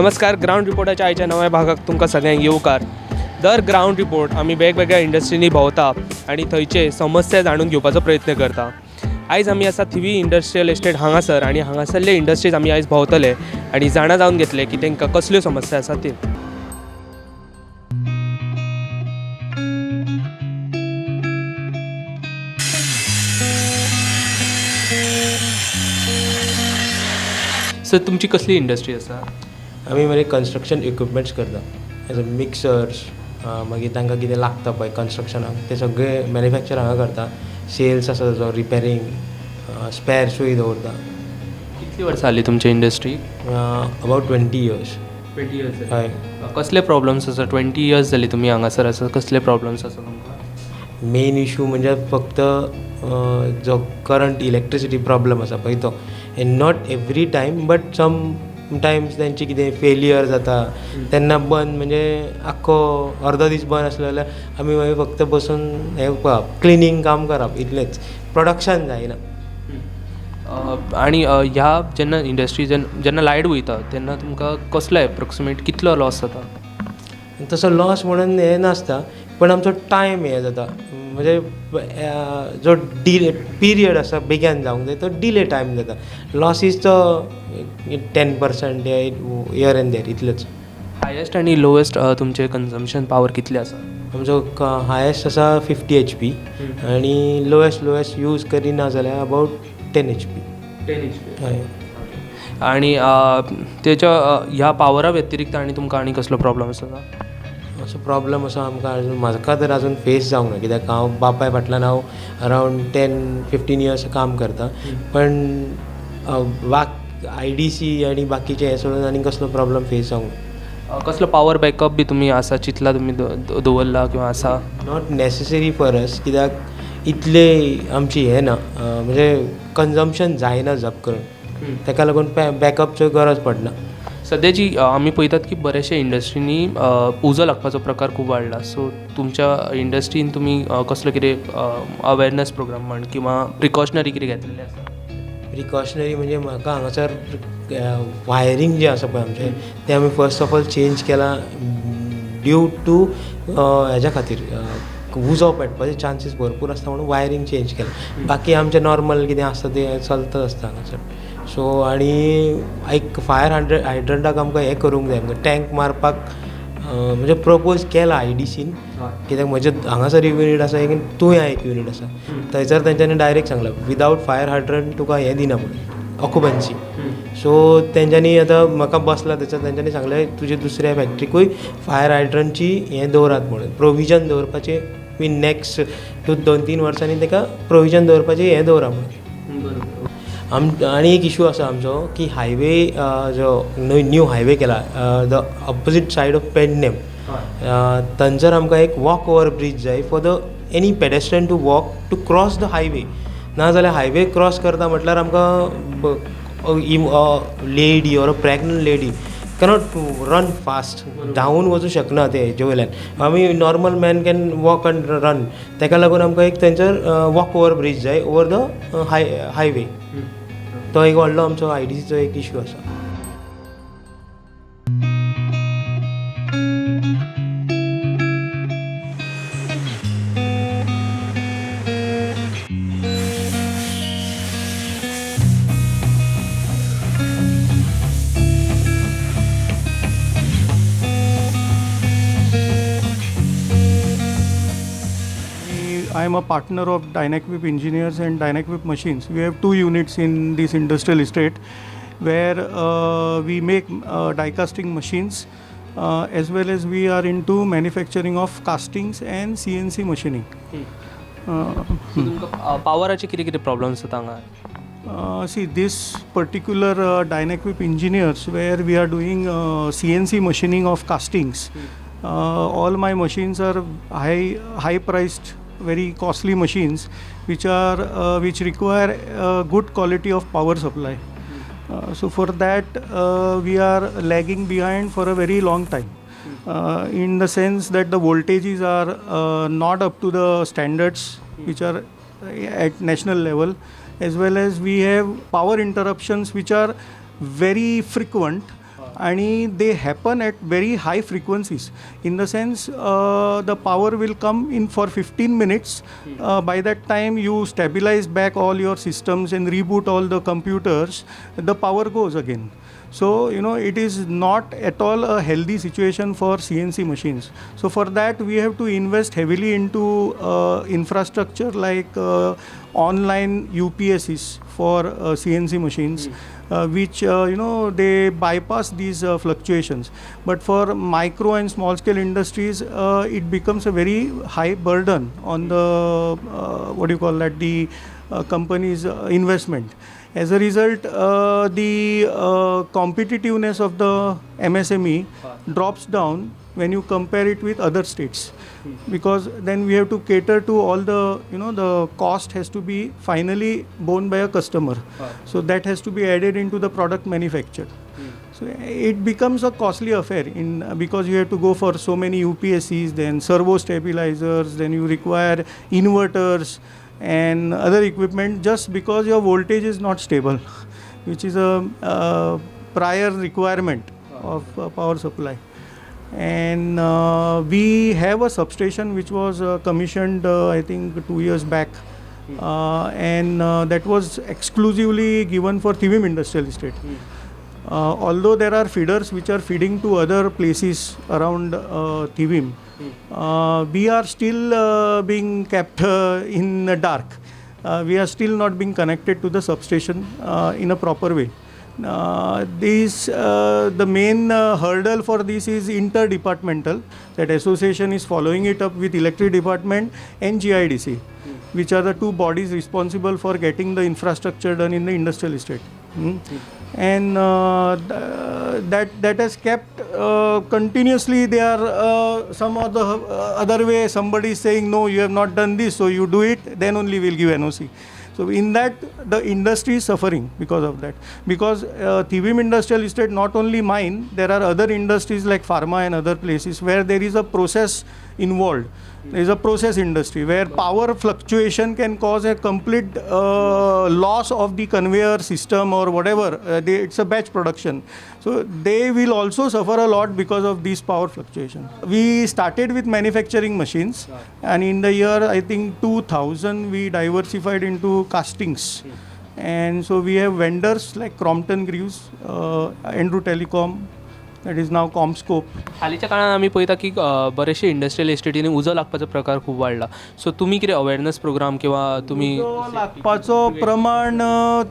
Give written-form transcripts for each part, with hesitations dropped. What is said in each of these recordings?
नमस्कार. ग्राउंड रिपोर्टाच्या आयच्या नव्या भागाक तुमकां सगळ्यांक येवकार. दर ग्राउंड रिपोर्ट आमी वेगवेगळ्या इंडस्ट्रीनी भोंवता आनी थंयचे समस्या जाणून घेवपाचो प्रयत्न करता. आयज आमी आसा थिवी इंडस्ट्रियल एस्टेट हांगासर आनी हांगासरले इंडस्ट्रीज आमी आयज भोंवतले आनी जाणा जावन घेतले की तांकां कसल्यो समस्या आसा त्यो. सर तुमची कसली इंडस्ट्री आसा? आमी मागीर कन्स्ट्रक्शन इक्विपमेंट्स करता एज अ मिक्सर्स मागीर तांकां कितें लागता पळय कन्स्ट्रक्शनाक ते सगळे मॅन्युफॅक्चर हांगा करता. सेल्स आसा ताजो रिपेरींग स्पेर्सूय दवरता. कितली वर्सां जाली तुमची इंडस्ट्री? About 20 years. 20 years. हय. कसले प्रॉब्लम्स आसा? 20 years जाली तुमी हांगासर आसा. कसले प्रॉब्लम्स आसा तुमकां? मेन इशू म्हणजे फक्त जो करंट इलेक्ट्रिसिटी प्रॉब्लम आसा पळय तो, end not every time but sometimes तेंची कितें फेलियर जाता तेन्ना बंद, म्हणजे आख्खो अर्दो दीस बंद आसलो जाल्यार आमी मागीर फक्त बसून हें पळप, क्लिनींग काम करप, इतलेंच. प्रोडक्शन जायना. आणि ह्या जेन्ना इंडस्ट्री जेन्ना लायट वयता तेन्ना तुमकां कसलो एप्रोक्सिमेट कितलो लॉस जाता? तसो लॉस म्हणून हें नासता, पण आमचो टायम हें जाता. म्हणजे जो डिले पिरियड आसा बेगीन जावंक जाय तो डिले टायम जाता. लॉसीस तो 10% हियर एंड देर, इतलेंच. हायेस्ट आनी लोवेस्ट तुमचें कन्जम्पशन पावर कितलें आसा? आमचो हायेस्ट आसा 50 HP आनी लोवेस्ट यूज करिना जाल्यार अबावट 10 HP. 10 HP. हय. आणि तेच्या ह्या पावरा व्यतिरिक्त आनी तुमकां आनी कसलो प्रॉब्लम आसा? असो प्रॉब्लम असो आमकां अजून म्हाका तर अजून फेस जावंक ना, कित्याक हांव बापाय फाटल्यान हांव अरावंड 10-15 years काम करता. पण IDC आनी बाकीचे हे सोडून आनी कसलो प्रॉब्लम फेस जावंक ना. कसलो पावर बॅकअप बी तुमी आसा चिंतला तुमी दवरला किंवा आसा? नॉट नेसेसरी फॉर अस, कित्याक इतले आमची हें ना, म्हणजे कन्जम्पशन जायना जप करून, ताका लागून बॅकअपच्यो गरज पडना. सद्याची आमी पळयतात की बरेचशे इंडस्ट्रीनी उजो लागपाचो प्रकार खूब वाडला. सो तुमच्या इंडस्ट्रीन तुमी कसलो कितें अवेरनेस प्रोग्राम म्हण किंवा प्रिकॉशनरी कितें घेतलेलें आसा? प्रिकॉशनरी म्हणजे म्हाका हांगासर वायरींग जें आसा पळय आमचें तें आमी फर्स्ट ऑफ ऑल चेंज केलां ड्यू टू हेज्या खातीर उजो पेटपाचे चान्सीस भरपूर आसता म्हणून वायरींग चेंज केलां. बाकी आमचें नॉर्मल कितें आसता तें चलतच आसता हांगासर. सो आनी एक फायर हायड्रंटाक आमकां हें करूंक जाय, आमकां टँक मारपाक म्हणजे प्रपोज केला IDCन, कित्याक म्हजे हांगासर एक युनीट आसा, एक तुंय एक युनीट आसा, थंयसर तेंच्यांनी डायरेक्ट सांगलां विदावट फायर हायड्रंट तुका हें दिना म्हणून ऑक्युपन्सी. सो तेंच्यांनी आतां म्हाका बसला थंयसर तेंच्यांनी सांगलें तुजे दुसऱ्या फॅक्ट्रीकूय फायर हायड्रंटची हें दवरात म्हणून, प्रोविजन दवरपाचें. नेक्स्ट 2-3 वर्सांनी ताका प्रोविजन दवरपाचें हें दवरा म्हणून. आनी एक इशू आसा आमचो की हायवे जो न्यू हायवे केला the opposite side of Pernem, थंयसर आमकां एक वॉक ओवर ब्रीज जाय for the any pedestrian to walk to cross the highway. नाजाल्यार हायवे क्रॉस करता म्हटल्यार आमकां lady or a pregnant lady cannot run fast, धांवून वचूं शकना ते हेजे वयल्यान. आमी normal man can walk and run, ताका लागून आमकां एक थंयसर वॉक ओवर ब्रीज जाय ओवर द हायवे. तो एक व्हडलो आमचो IDCचो एक इशू आसा. I am a partner of Dynaquip Engineers and Dynaquip Machines. We have 2 units in this industrial estate where we make die casting machines as well as we are into manufacturing of castings and CNC machining. तुमकां पावराचे कितें कितें problems जाता हांगा? See, this particular Dynaquip Engineers where we are doing CNC machining of castings. All my machines are high priced, very costly machines which require good quality of power supply. So for that we are lagging behind for a very long time, in the sense that the voltages are not up to the standards which are at national level, as well as we have power interruptions which are very frequent. आणि they happen at very high frequencies. In the sense, the power will come in for 15 minutes. By that time, you stabilize back all your systems and reboot all the computers. The power goes again. So, it is not at all a healthy situation for CNC machines. So, for that, we have to invest heavily into infrastructure like online UPSs for CNC machines, which, they bypass these fluctuations. But for micro and small scale industries, it becomes a very high burden on the, the company's investment. As a result, the competitiveness of the MSME drops down when you compare it with other states, because then we have to cater to all the, the cost has to be finally borne by a customer. So that has to be added into the product manufactured. So it becomes a costly affair because you have to go for so many UPSCs, then servo stabilizers, then you require inverters and other equipment just because your voltage is not stable, which is a prior requirement of power supply. And we have a substation which was commissioned I think 2 years back, and that was exclusively given for Thivim Industrial Estate. Although there are feeders which are feeding to other places around Thivim, we are still being kept in the dark. We are still not being connected to the substation in a proper way. The main hurdle for this is interdepartmental. That association is following it up with Electric Department and GIDC, which are the two bodies responsible for getting the infrastructure done in the industrial estate. And that has kept continuously. They are some of the other way. Somebody is saying no, you have not done this, so you do it. Then only we'll give NOC. So in that, the industry is suffering because of that. Because Thivim Industrial Estate, not only mine, there are other industries like pharma and other places where there is a process involved. There is a process industry where power fluctuation can cause a complete loss of the conveyor system or whatever. It's a batch production. So they will also suffer a lot because of these power fluctuations. We started with manufacturing machines, and in the year I think 2000 we diversified into castings. And so we have vendors like Crompton Greaves, Andrew Telecom, that is now Comscope. हालीच्या काळात आम्ही पळयता की बरेचशे industrial एस्टेटीने उजो लागपाचो प्रकार खूप वाडला. सो तुम्ही कितें अवेअरनेस प्रोग्राम किंवा तुम्ही उजो लागपाचो प्रमाण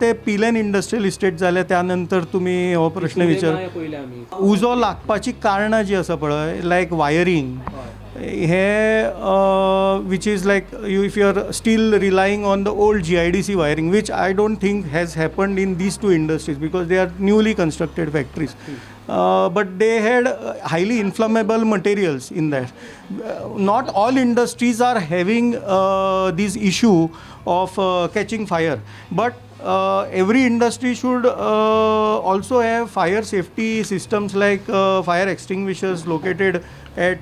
ते पिलेन इंडस्ट्रियल इस्टेट जाले त्यानंतर तुम्ही हो प्रश्न विचार. उजो लागपाची कारणां जी आसा पळय, लायक वायरींग, हे which is like if you are still relying on the old GIDC wiring, which I don't think has happened in these two industries because they are newly constructed factories. But they had highly inflammable materials in that. Not all industries are having this issue of catching fire, but every industry should also have fire safety systems like fire extinguishers located at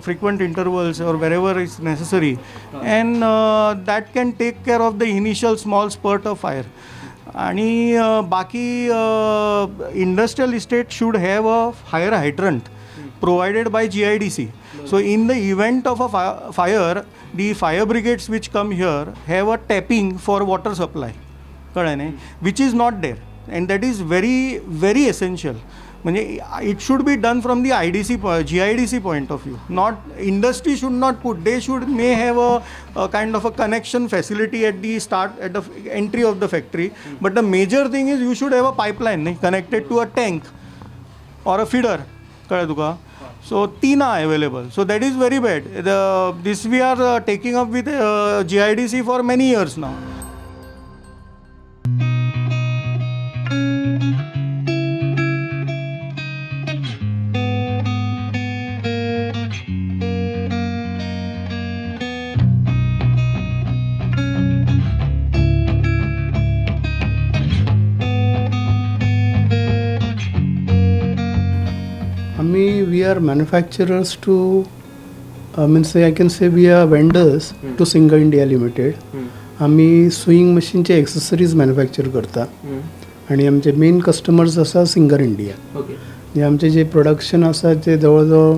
frequent intervals or wherever is necessary, and that can take care of the initial small spurt of fire. आणि बाकी industrial estate should have a fire hydrant provided by GIDC. So in the event of a fire, the fire brigades which come here have a tapping for water supply, which is not there, and that is very, very essential. It should be done from the GIDC point of view. Not industry should not put. They may have a kind of a connection facility at the start, at the entry of the factory. But the major thing is you should have a pipeline connected to a tank or a feeder. So teen are available. So that is very bad. This we are taking up with GIDC for many years now. We are manufacturers to, I can say we are vendors to Singer India Limited. आम्ही swing मशीनचे accessories manufacture करता आणि आमचे main customers आसा singer India. म्हणजे आमचे जे production आसा ते जवळ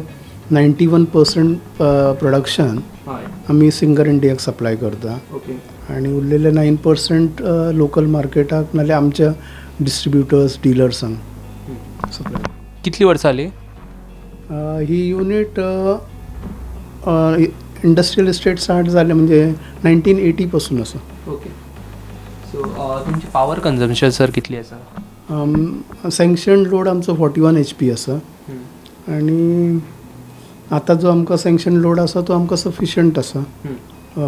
91% प्रोडक्शन हय आमी सिंगर इंडियाक सप्लाय करता ओके आणि उरलेले 9% लोकल मार्केटाक नाल्यार आमच्या डिस्ट्रिब्युटर्स डिलर्सांक सप्लाय. कितली वर्सां जाली? ही युनिट इंडस्ट्रियल इस्टेट स्टार्ट जाले म्हणजे 1980 पासून आसा. ओके सो तुमची पॉवर कन्झम्पशन सर कितली आसा? सँक्शन लोड आमचो 41 HP आसा आणि आता जो आमकां सँक्शन लोड आसा तो आमकां सफिशंट आसा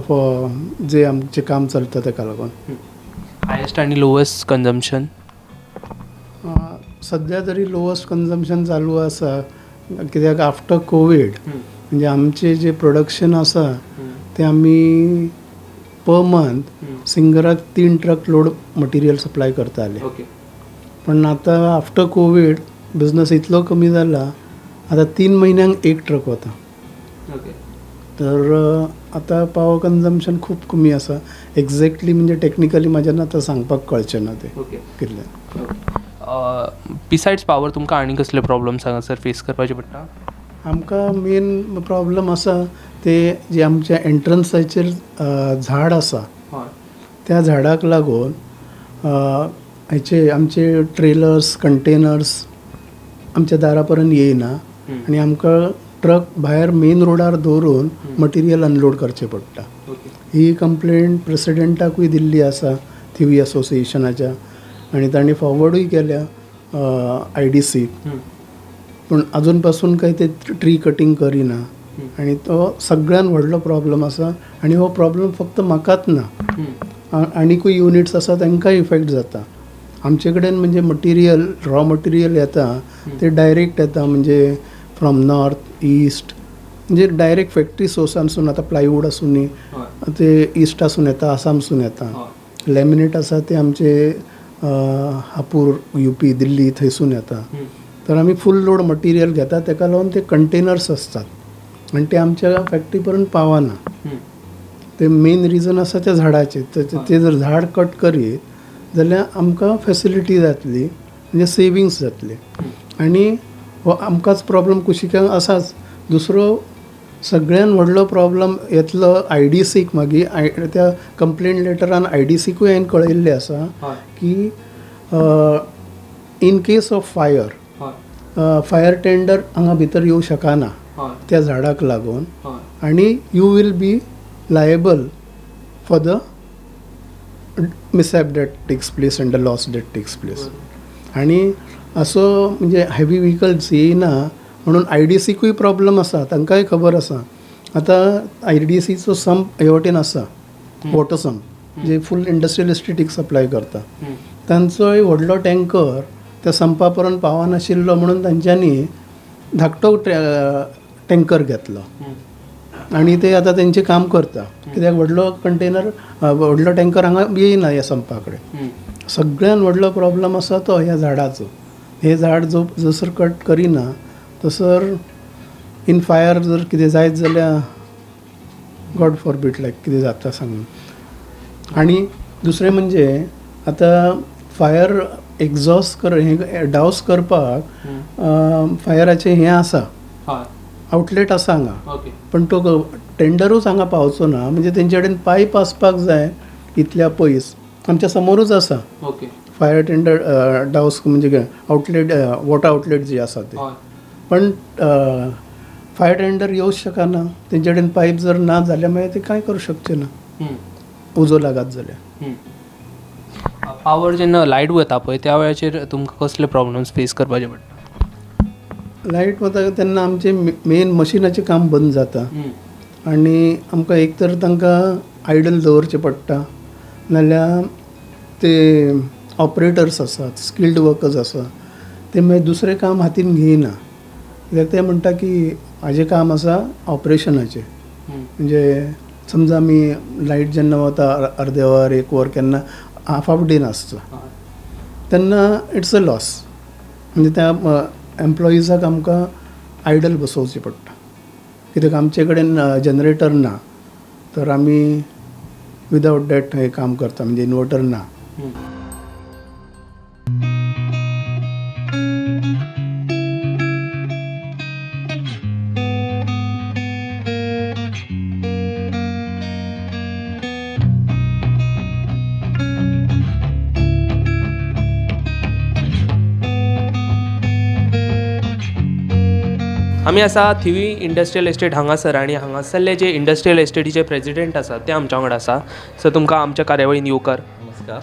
फॉर जे आमचें काम चलता ताका लागून. हायेस्ट आनी लोवस्ट कन्झम्पशन? सध्या तरी लोवस्ट कन्झम्पशन चालू आसा कित्याक आफ्टर कोवीड म्हणजे आमचे जे प्रोडक्शन आसा ते आमी पर मंथ सिंगराक 3 ट्रक लोड मटिरियल सप्लाय करताले. ओके पण आता आफ्टर कोवीड बिझनस इतलो कमी जाला आता 3 महिन्यांक 1 ट्रक वता. ओके तर आता पॉवर कन्झम्पशन खूप कमी आसा. एक्झॅक्टली म्हणजे टेक्निकली म्हाज्यान आतां सांगपाक कळचें ना तें ओके कितलें. बिसायड्स पॉवर तुमकां आनी कसले प्रॉब्लम्स हांगासर फेस करपाचे पडटा? आमकां मेन प्रॉब्लम आसा ते जे आमच्या एंट्रन्साचेर झाड आसा हय त्या झाडाक लागून हाचे आमचे ट्रेलर्स कंटेनर्स आमच्या दारा पर्यंत येयना आनी आमकां ट्रक भायर मेन रोडार दवरून मटिरियल अनलोड करचें पडटा. ओके ही कंप्लेंट प्रेसिडेंटाकूय दिल्ली आसा थिवी असोसिएशनाच्या आनी तांणी फॉरवर्डूय केल्या IDC पूण अजून पासून काही ते ट्री कटींग करिना आणि तो सगळ्यान व्हडलो प्रॉब्लम आसा. आणि हो प्रॉब्लम फक्त म्हाकाच ना आनीकूय युनिट्स आसा तांकांय इफेक्ट जाता. आमचे कडेन म्हणजे मटिरियल रॉ मटिरियल येता ते डायरेक्ट येता म्हणजे फ्रॉम नॉर्थ ईस्ट म्हणजे डायरेक्ट फॅक्टरी सोर्सांसून. आता प्लायवूड आसूं न्ही ते ईस्टासून येता आसामसून येता. लॅमिनेट आसा ते आमचे हापूर UP दिल्ली थंयसून येता. तर आमी फूल लोड मटिरियल घेता ताका लागून ते कंटेनर्स आसतात आनी ते आमच्या फॅक्टरी पर्यंत पावना. ते मेन रिजन आसा त्या झाडाचें. ते जर झाड कट करीत जाल्यार आमकां फॅसिलिटी जातली म्हणजे सेविंग्स जातले. आनी हो आमकांच प्रॉब्लम कुशिक्यांक आसाच. दुसरो सगळ्यान व्हडलो प्रॉब्लम येतलो IDCक मागीर त्या कंप्लेंट लेटरान IDCकूय हांवें कळयल्लें आसा की in case of fire tender हांगा भितर येवं शकना त्या झाडाक लागून आनी you will be liable for the mishap that takes place and the loss that takes place. आनी असो म्हणजे हेवी व्हिकल्स येयना म्हणून IDCकूय प्रॉब्लम आसा तांकांय खबर आसा. आतां IDCचो संप हे वटेन आसा वॉटर संप जे फूल इंडस्ट्रियल इस्टेटीक सप्लाय करता. तांचोय व्हडलो टँकर त्या संपा पर्यंत पावनाशिल्लो म्हणून तांच्यांनी धाकटो टँकर घेतलो आनी ते आतां तेंचें काम करता कित्याक व्हडलो कंटेनर व्हडलो टँकर हांगा येयना ह्या संपा कडेन. सगळ्यान व्हडलो प्रॉब्लम आसा तो ह्या झाडाचो. हे झाड जसर कट करिना तसर इन फायर जर कितें जायत जाल्यार गॉड फॉरबीड लायक कितें जाता सांगून. आनी दुसरें म्हणजे आतां फायर एक्झॉस्ट हे डावस करपाक फायराचें हें आसा आउटलेट आसा हांगा पण तो टेंडरूच हांगा पावचो ना. म्हणजे तेंचे कडेन पायप आसपाक जाय इतल्या पयस आमच्या समोरूच आसा. फायर टेंडर डावस म्हणजे आउटलेट वॉटर आउटलेट जे आसा ते. पण फायर टेंडर येवंच शकना. तेंचे कडेन पायप जर ना जाल्यार मागीर ते कांय करूं शकचे ना उजो लागत जाल्यार. पावर जेन्ना लायट वता पळय त्या वेळाचेर तुमकां कसले प्रॉब्लम्स फेस करपाचे पडटा? लायट वता तेन्ना आमचें मेन मशिनाचें काम बंद जाता आनी आमकां एक तर तांकां आयडल दवरचें पडटा नाल्यार ते ऑपरेटर्स आसात स्किल्ड वर्कर्स आसा ते मागीर दुसरें काम हातीन घेयना. कित्याक ते म्हणटा की हाजें काम आसा ऑपरेशनाचें. म्हणजे समजा आमी लायट जेन्ना वता अर्दे वर 1 वर केन्ना हाफ डे नासता तेन्ना इट्स अ लॉस. म्हणजे त्या एम्प्लॉइजाक आमकां आयडल बसोवचें पडटा कित्याक आमचे कडेन जनरेटर ना तर आमी विदावट डॅट हें काम करता म्हणजे इनवर्टर ना. आमी आसा थिवी इंडस्ट्रियल एस्टेट हांगासर आनी हांगासरले जे इंडस्ट्रियल एस्टेटीचे प्रेजिडेंट आसा ते आमच्या वांगडा आसा. सो तुमकां आमच्या कार्यावळीन येवकार. नमस्कार.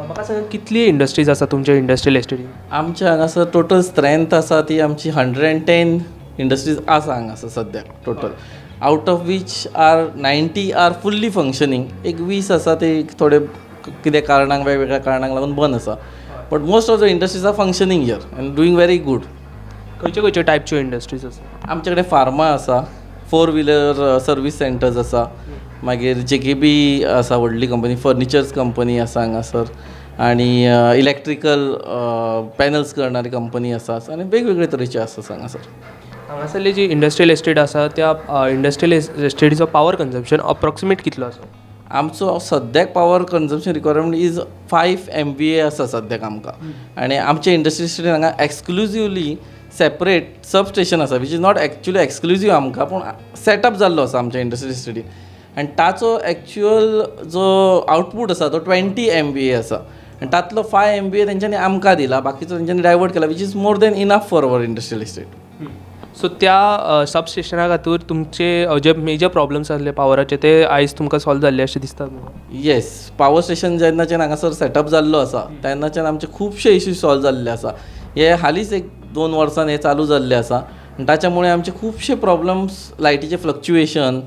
म्हाका सांगा कितली इंडस्ट्रीज आसा तुमच्या इंडस्ट्रियल एस्टेटीन? आमच्या हांगासर टोटल स्ट्रेंथ आसा ती आमची 110 इंडस्ट्रीज आसा हांगासर सद्याक total. Out of which are 90 are fully functioning. एक 20 आसा ते थोडे कितें कारणांक वेगवेगळ्या कारणांक लागून बंद आसा. But most of the industries are functioning here and doing very good. खंयचे खंयचे टायपच्यो इंडस्ट्रीज आसा? आमचे कडेन फार्मा आसा, 4 व्हिलर सर्वीस सेंटर्स आसा, मागीर JKB आसा व्हडली कंपनी, फर्निचर्स कंपनी आसा हांगासर, आनी इलेक्ट्रिकल पॅनल्स करणारी कंपनी आसा आनी वेगवेगळे तरेचे आसा हांगासर. हांगासरली जी इंडस्ट्रियल एस्टेट आसा त्या इंडस्ट्रियल एस्टेटीचो पावर कन्जम्पशन अप्रॉक्सिमेट कितलो आसा? आमचो सद्याक power consumption requirement is 5 MVA आसा सद्याक आमकां. आनी आमचे इंडस्ट्रियल एस्टेटीन हांगा एक्सक्लुझिवली सेपरेट सब स्टेशन आसा विच इज नॉट एक्चुअली एक्सक्लुझीव आमकां, पूण सेटअप जाल्लो आसा आमच्या इंडस्ट्रियल एस्टेटीन. आनी ताचो एक्चुअल जो आउटपूट आसा तो 20 MVA आसा. आनी तातलो 5 MVA तेंच्यांनी आमकां दिला, बाकीचो तेंच्यांनी डायवर्ट केला, which is more than enough for our industrial estate. So त्या सबस्टेशना खातीर तुमचे जे मेजर प्रॉब्लम्स आसले पावराचे ते आयज तुमकां सॉल्व जाल्ले अशें दिसता? येस, पावर स्टेशन जेन्नाच्यान हांगासर सेटअप जाल्लो आसा तेन्नाच्यान आमचे खुबशे इश्यूज सॉल्व जाल्ले आसा. हे हालींच 1-2 वर्सान हे चालू जाल्ले आसा आनी ताच्यामुळे आमचे खुबशे प्रॉब्लम्स, लायटीचे फ्लक्च्युएशन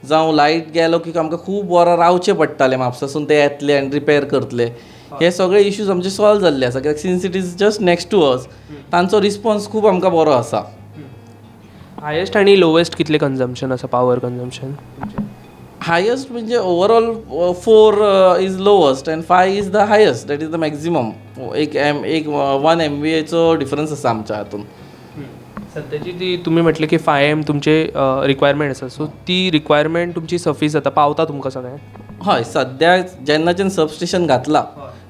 जावं लायट गेलो की आमकां खूब वरां रावचें पडटालें म्हापसासून ते येतले आनी रिपेर करतले. हे सगळे इश्यूज आमचे सॉल्व जाल्ले आसा कित्याक since it is just next to us तांचो रिस्पॉन्स खूब आमकां बरो आसा. हायेस्ट आनी लोवेस्ट कितले कन्जम्पशन आसा पावर कन्जम्पशन? हायस्ट म्हणजे overall 4 is lowest and 5 is the highest, that is the maximum. एक 1 MVAचो डिफरन्स आसा आमच्या हातून. सद्याची ती तुमी म्हटलें की 5 M तुमचे रिक्वायरमेंट आसा, सो ती रिक्वायरमेंट तुमची सफीस जाता, पावता तुमकां सगळें? हय, सद्या जेन्नाच्यान सबस्टेशन घातला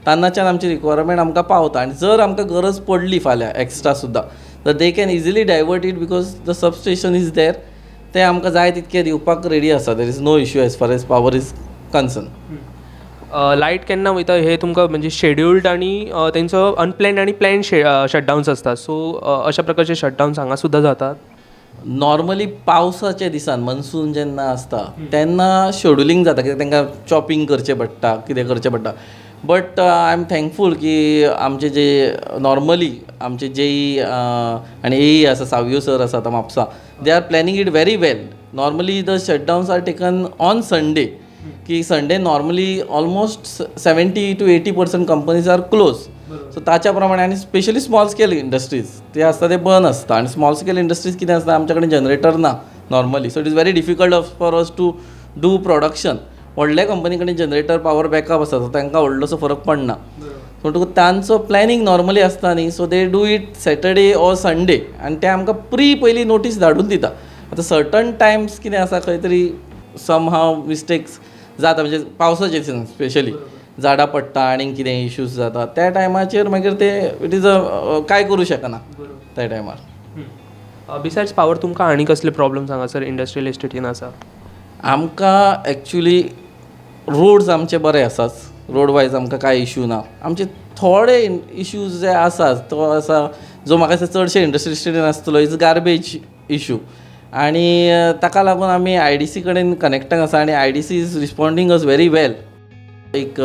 तेन्नाच्यान आमची रिक्वायरमेंट आमकां पावता. आनी जर आमकां गरज पडली फाल्यां एक्स्ट्रा सुद्दां तर they can easily divert it because the substation is there. ते आमकां जाय तितके दिवपाक रेडी आसा. There is no issue as far as power is concern. Light केन्ना वयता हे तुमकां म्हणजे शेड्युल्ड आनी तेंचो अनप्लॅन्ड आनी प्लॅन्ड शटडावन्स आसतात, सो अशा प्रकारचे शटडावन्स हांगा सुद्दां जातात? नॉर्मली पावसाच्या दिसान मनसून जेन्ना आसता तेन्ना शेड्युलिंग जाता कित्याक तांकां चॉपिंग करचें पडटा, कितें करचें पडटा. बट आय एम थँकफूल की आमचे जे नॉर्मली आमचे JE आनी AE आसा, सावयो सर आसा आतां Mapusa, they are planning it very well. Normally the shutdowns are taken on Sunday, की Sunday normally almost 70 to 80% companies are close. So ताच्या प्रमाणे आनी स्पेशली स्मॉल स्केल इंडस्ट्रीज ते आसता ते बंद आसता. आनी स्मॉल स्केल इंडस्ट्रीज कितें आसता, आमच्या कडेन जनरेटर ना normally, so it is very difficult for us to do production. व्हडल्या कंपनी कडेन जनरेटर पावर बॅकअप आसा, सो तांकां व्हडलोसो फरक पडना. म्हणटकूच तांचो प्लॅनिंग नॉर्मली आसता न्ही, so they do it Saturday or Sunday आनी ते आमकां पयली नोटीस धाडून दिता. आतां सर्टन टायम्स कितें आसा, खंय तरी सम हाव मिस्टेक्स जाता, म्हणजे पावसाचे सीजन स्पेशली झाडां पडटा आनी कितें इश्यूज जाता त्या टायमाचेर मागीर ते इट इज कांय करूं शकना त्या टायमार. बिसायड्स पावर तुमकां आनी कसले प्रॉब्लम्स हांगासर इंडस्ट्रियल एस्टेटीन आसा? आमकां एक्चुली रोड्स आमचे बरे आसात, रोड वायज आमकां कांय इश्यू ना. आमचे थोडे इश्यूज जे आसात तो आसा जो म्हाका दिसता चडशे इंडस्ट्रियल एस्टेटीन आसतलो, इज गार्बेज इश्यू. आनी ताका लागून आमी IDC कडेन कनेक्टाक आसा आनी IDC is responding us very well. एक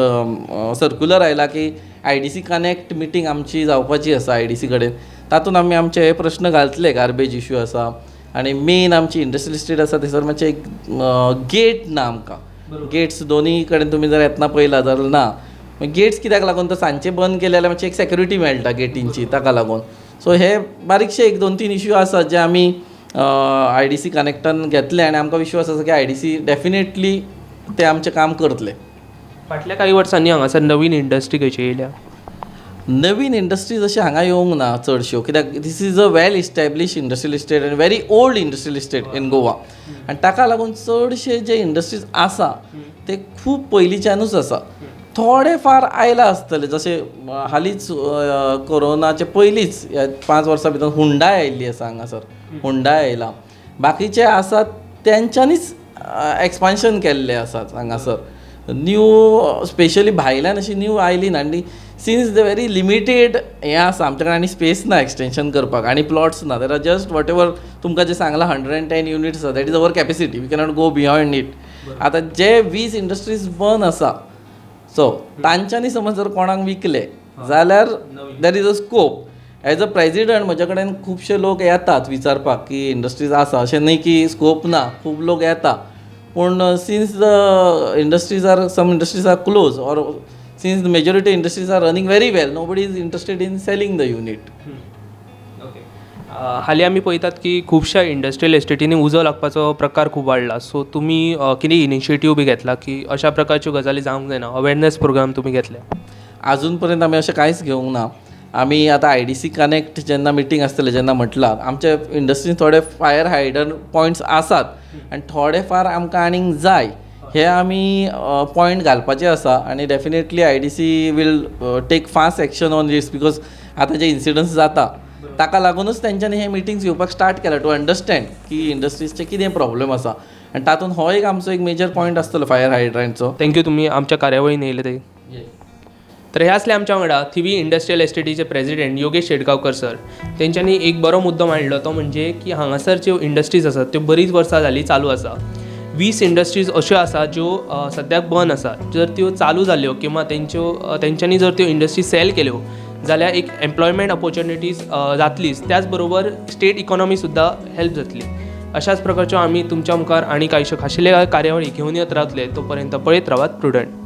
सर्क्युलर आयला की IDC कनेक्ट मिटींग आमची जावपाची आसा IDC कडेन. तातूंत आमी आमचे हे प्रश्न घालतले, गार्बेज इश्यू आसा आनी मेन आमची इंडस्ट्रियल एस्टेट आसा थंयसर मातशें एक गेट ना आमकां. गेट्स दोनी कडेन तुमी जर येतना पळयला जाल्यार ना. गेट्स कित्याक लागून तर सांजचे बंद केले जाल्यार मातशी एक सेक्युरिटी मेळटा गेटींची, ताका लागून. सो हे बारीकशे 1-2-3 इश्यू आसात जे आमी IDC कनेक्टान घेतले आनी आमकां विश्वास आसा की IDC डेफिनेटली ते आमचें काम करतले. फाटल्या काही वर्सांनी हांगासर नवीन इंडस्ट्री खंयची येयल्या? नवीन इंडस्ट्रीज अशे हांगा येवंक ना चडश्यो, कित्याक दीस is a well establish industrial estate आनी very old industrial estate in Goa. आनी ताका लागून चडशे जे इंडस्ट्रीज आसा ते खूब पयलींच्यानूच आसा. थोडे फार आयला आसतले, जशे हालींच कोरोनाचे पयलींच 5 वर्सां भितर हुंडाय आयिल्ली आसा हांगासर, हुंडाय आयला. बाकीचे आसात तेंच्यांनीच एक्सपान्शन केल्ले आसात हांगासर. न्यू स्पेशली भायल्यान अशी न्यू आयली ना आनी सिन्स द वेरी लिमिटेड हें आसा आमच्या कडेन आनी स्पेस ना एक्सटेंशन करपाक आनी प्लॉट्स ना there are just whatever तुमकां जें सांगलां 110 युनिट्स आसा that is our capacity we cannot go beyond it. आतां जे 20 इंडस्ट्रीज बंद आसा सो तांच्यांनी समज जर कोणाक विकले जाल्यार there is a scope. As a president म्हजे कडेन खुबशे लोक येतात विचारपाक की इंडस्ट्रीज आसा अशें न्हय की स्कोप ना, खूब लोक येता पूण since the industries are some industries are close or since the majority industries are running very well nobody is interested in selling the unit. हालीं आमी पळयतात की खुबशा इंडस्ट्रियल एस्टेटींनी उजो लागपाचो प्रकार खूब वाडला. सो तुमी कितें इनिशिएटीव बी घेतला की अशा प्रकारच्यो गजाली जावंक जायना, अवेरनेस प्रोग्राम तुमी घेतले? अजून पर्यंत आमी अशें कांयच घेवंक ना. आमी आतां IDC कनेक्ट जेन्ना मिटींग आसतलें जेन्ना म्हटलां आमच्या इंडस्ट्रीन थोडे फायर हायडर पॉयंट्स आसात आनी थोडे फार आमकां आनीक जाय हे आमी पॉयंट घालपाचे आसा आनी definitely IDC will take fast action on this because आतां जे इन्सिडंट्स जाता ताका लागूनच तेंच्यांनी हे मिटिंग्स घेवपाक स्टार्ट केला टू अंडरस्टँड की इंडस्ट्रीजचे कितें प्रॉब्लेम आसा आनी तातूंत हो एक आमचो एक मेजर पॉयंट आसतलो फायर हायड्रंटचो. थँक्यू तुम्ही आमच्या कार्यावळीन येयले ते. तर हे असले आमच्या वांगडा थिवी इंडस्ट्रियल एस्टेटीचे प्रेजिडेंट योगेश शेटगांवकर सर. तेंच्यांनी एक बरो मुद्दो मांडलो तो म्हणजे की हांगासर ज्यो इंडस्ट्रीज आसात त्यो बरीच वर्सां जालीं चालू आसा. 20 इंडस्ट्रीज अश्यो आसा ज्यो सद्याक बंद आसा. जर त्यो चालू जाल्यो किंवा तेंच्यांनी जर त्यो इंडस्ट्री सेल केल्यो जाल्यार एक एम्प्लॉयमेंट ऑपॉर्च्युनिटीज जातलीच, त्याच बरोबर स्टेट इकॉनॉमी सुद्दां हेल्प जातली. अशाच प्रकारच्यो आमी तुमच्या मुखार आनी कांयश्यो खाशेल्यो कार्यावळी घेवन येत रावतले. तोपर्यंत पळयत रावात प्रुडंट.